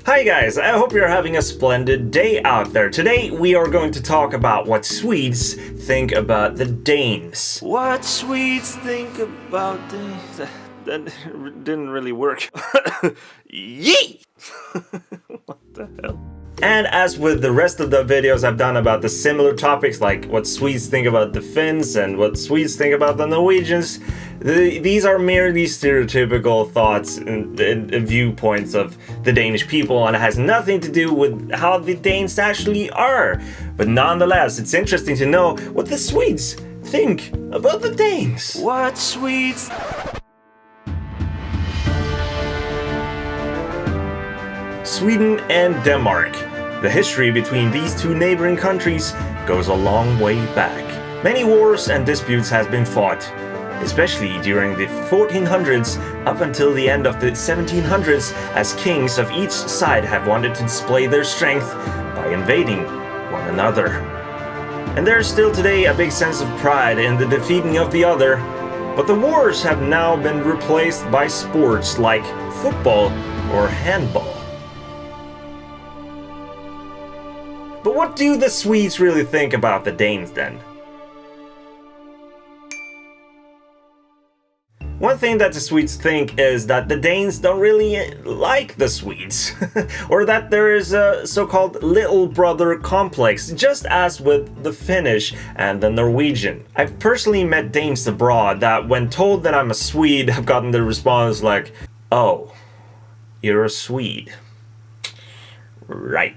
Hi guys, I hope you're having a splendid day out there. Today we are going to talk about what Swedes think about the Danes. What Swedes think about Danes? That didn't really work. Yee! What the hell? And as with the rest of the videos I've done about the similar topics, like what Swedes think about the Finns and what Swedes think about the Norwegians, these are merely stereotypical thoughts and viewpoints of the Danish people, and it has nothing to do with how the Danes actually are. But nonetheless, it's interesting to know what the Swedes think about the Danes. What Swedes... Sweden and Denmark. The history between these two neighboring countries goes a long way back. Many wars and disputes has been fought, especially during the 1400s up until the end of the 1700s, as kings of each side have wanted to display their strength by invading one another. And there is still today a big sense of pride in the defeating of the other, but the wars have now been replaced by sports like football or handball. But what do the Swedes really think about the Danes then? One thing that the Swedes think is that the Danes don't really like the Swedes, or that there is a so-called little brother complex, just as with the Finnish and the Norwegian. I've personally met Danes abroad that when told that I'm a Swede have gotten the response like, "Oh, you're a Swede. Right."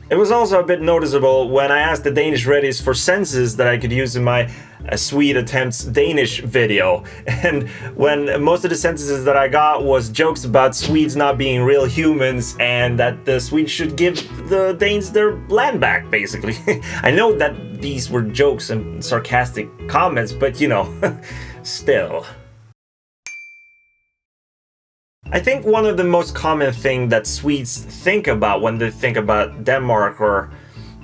It was also a bit noticeable when I asked the Danish Reddies for sentences that I could use in my Swede attempts Danish video, and when most of the sentences that I got was jokes about Swedes not being real humans and that the Swedes should give the Danes their land back, basically. I know that these were jokes and sarcastic comments, but you know, still. I think one of the most common thing that Swedes think about when they think about Denmark or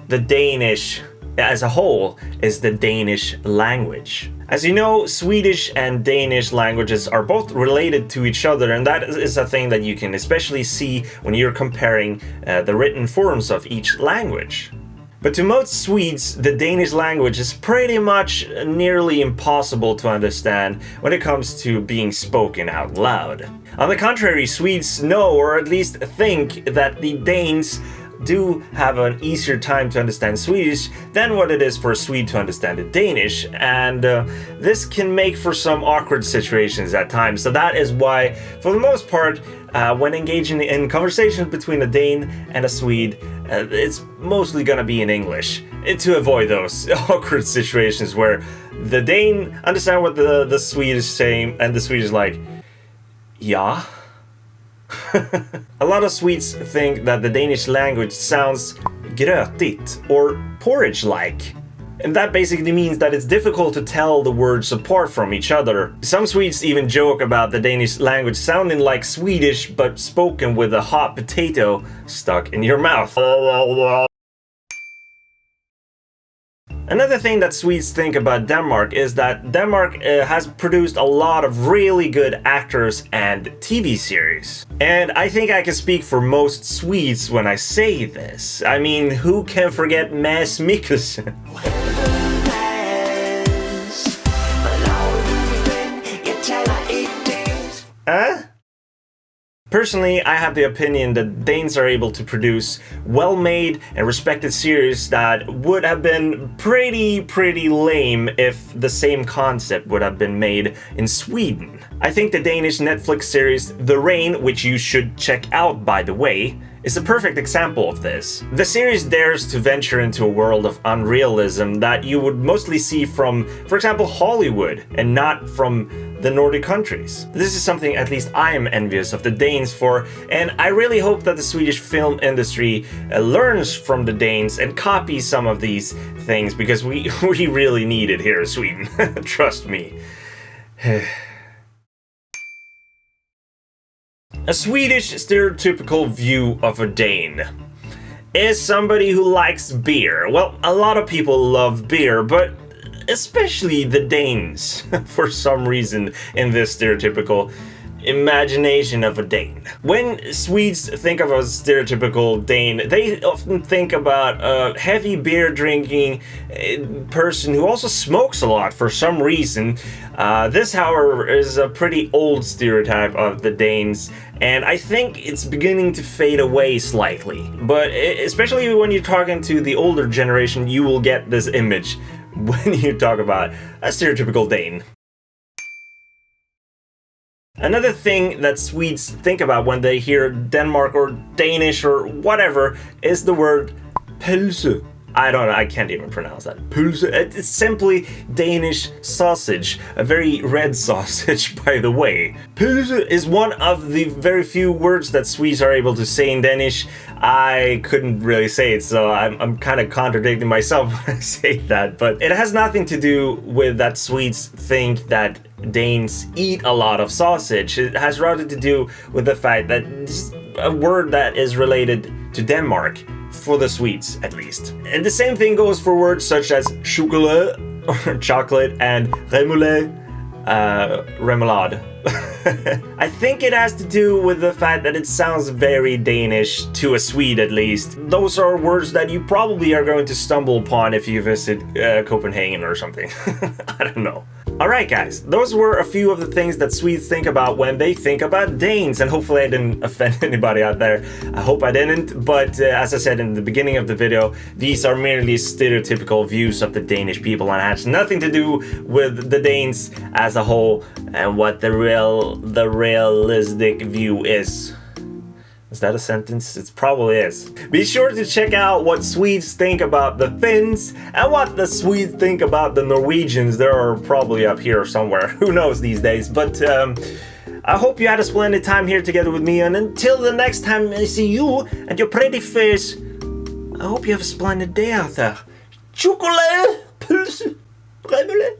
the Danish as a whole is the Danish language. As you know, Swedish and Danish languages are both related to each other, and that is a thing that you can especially see when you're comparing the written forms of each language. But to most Swedes, the Danish language is pretty much nearly impossible to understand when it comes to being spoken out loud. On the contrary, Swedes know, or at least think, that the Danes do have an easier time to understand Swedish than what it is for a Swede to understand the Danish, and this can make for some awkward situations at times. So that is why, for the most part, when engaging in conversations between a Dane and a Swede, it's mostly gonna be in English, to avoid those awkward situations where the Dane understand what the Swede is saying and the Swede is like, yeah. A lot of Swedes think that the Danish language sounds grötigt or porridge-like. And that basically means that it's difficult to tell the words apart from each other. Some Swedes even joke about the Danish language sounding like Swedish but spoken with a hot potato stuck in your mouth. Another thing that Swedes think about Denmark is that Denmark has produced a lot of really good actors and TV series. And I think I can speak for most Swedes when I say this. I mean, who can forget Mads Mikkelsen? Huh? Personally, I have the opinion that Danes are able to produce well-made and respected series that would have been pretty lame if the same concept would have been made in Sweden. I think the Danish Netflix series The Rain, which you should check out by the way, is a perfect example of this. The series dares to venture into a world of unrealism that you would mostly see from, for example, Hollywood, and not from the Nordic countries. This is something at least I am envious of the Danes for, and I really hope that the Swedish film industry learns from the Danes and copies some of these things, because we really need it here in Sweden. Trust me. A Swedish stereotypical view of a Dane is somebody who likes beer. Well, a lot of people love beer, but especially the Danes, for some reason in this stereotypical imagination of a Dane. When Swedes think of a stereotypical Dane, they often think about a heavy beer drinking person who also smokes a lot for some reason. This, however, is a pretty old stereotype of the Danes, and I think it's beginning to fade away slightly. But especially when you're talking to the older generation, you will get this image when you talk about a stereotypical Dane. Another thing that Swedes think about when they hear Denmark or Danish or whatever is the word pølse. I don't know, I can't even pronounce that. Pølse. It's simply Danish sausage. A very red sausage, by the way. Pølse is one of the very few words that Swedes are able to say in Danish. I couldn't really say it, so I'm kind of contradicting myself when I say that. But it has nothing to do with that Swedes think that Danes eat a lot of sausage. It has rather to do with the fact that it's a word that is related to Denmark. For the Swedes, at least. And the same thing goes for words such as chocolat, or chocolate, and remoulade, remoulade. I think it has to do with the fact that it sounds very Danish, to a Swede at least. Those are words that you probably are going to stumble upon if you visit Copenhagen or something. I don't know. Alright guys, those were a few of the things that Swedes think about when they think about Danes, and hopefully I didn't offend anybody out there. I hope I didn't, but as I said in the beginning of the video, these are merely stereotypical views of the Danish people and has nothing to do with the Danes as a whole and what the realistic view is. Is that a sentence? It probably is. Be sure to check out what Swedes think about the Finns and what the Swedes think about the Norwegians. They're probably up here somewhere. Who knows these days? But I hope you had a splendid time here together with me. And until the next time I see you and your pretty face, I hope you have a splendid day out there. Chocolat! Pølse! Remoulade!